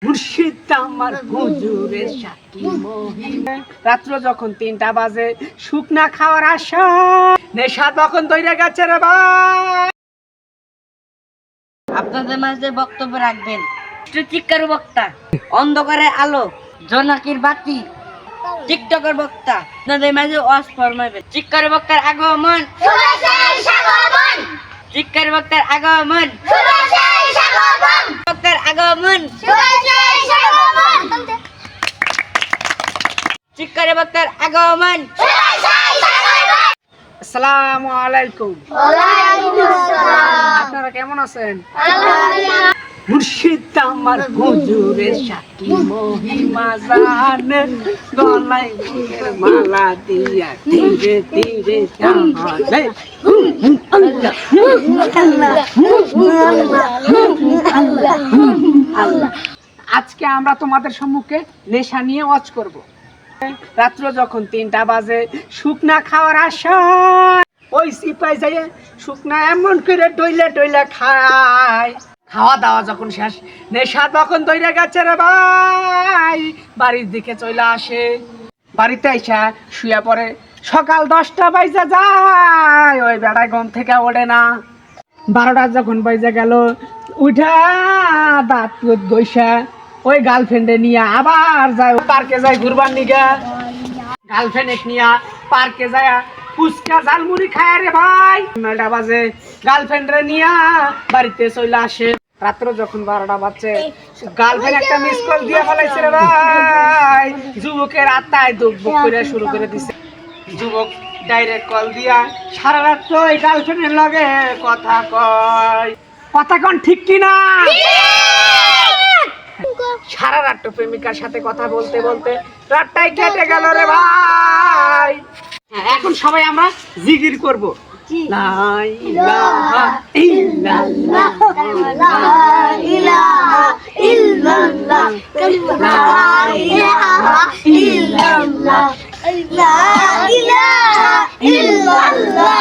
মুর্শিদ আমার হুজুরের সাথী মহিমা। রাত্র যখন ৩টা বাজে শুকনা খাওয়ার আশা নেশা তখন ধরে গেছে রে ভাই। আপনাদের মাঝে বক্তব্য রাখবেন চিৎকার বক্তা, অন্ধকারের আলো, জোনাকির বাতি, টিকটকের বক্তা। আপনাদের মাঝে ওয়াজ ফরমাইবেন। চিৎকার বক্তার আগমন, চিৎকার বক্তার আগমন, বক্তার আগমন, চিৎকার বক্তার আগমন। আসসালামু আলাইকুম। আপনারা কেমন আছেন? মুর্শিদ আমার হুজুরের সাথী মহিমা জানে, গলায় বুকের মালা দিয়া ধীরে ধীরে জানে। আল্লাহ আল্লাহ। আজকে আমরা তোমাদের সম্মুখে নেশা নিয়ে ওয়াজ করব। রাত্র যখন ৩টা বাজে শুকনা খাওয়ার আশা ওই সিপাই যাই শুকনা এমন করে ডইলে ডইলে খায়। খাওয়া দাওয়া যখন শেষ নেশা তখন ধরে গেছে রে ভাই। বাড়ির দিকে চলে আসে, বাড়িতে আইসা শুয়ে পড়ে। সকাল 10টা বাজে যায়, ওই বেড়ায় ঘুম থেকে ওঠে না। 12টা যখন বাজে গেল উঠা দাঁত বৈশা ওই গার্লফ্রেন্ডে নিয়ে আবার যায় পার্কে যায় ঘুরবার নিগা। গার্লফ্রেন্ড নিয়ে পার্কে যায় ফুচকা ঝালমুড়ি খায় রে ভাই। 9টা বাজে গার্লফ্রেন্ডে নিয়ে বাড়িতে চলে আসে। রাত্র যখন 12টা বাজছে গার্লফ্রেন্ড একটা মিস কল দিয়ে ফেলাইছে রে ভাই। যুবকের আত্মায় দুঃখ করে শুরু করে দিছে। যুবক ডাইরেক্ট কল দিয়া সারা রাত ওই গার্লফ্রেন্ডের লগে কথা কয়। কথা কোন ঠিক কিনা? সারা রাত প্রেমিকার সাথে কথা বলতে বলতে রাতটাই কেটে গেল রে ভাই। এখন সবাই আমরা জিকির করব। লা ইলাহা ইল্লাল্লাহ, লা ইলাহা ইল্লাল্লাহ, লা ইলাহা ইল্লাল্লাহ, লা ইলাহা ইল্লাল্লাহ।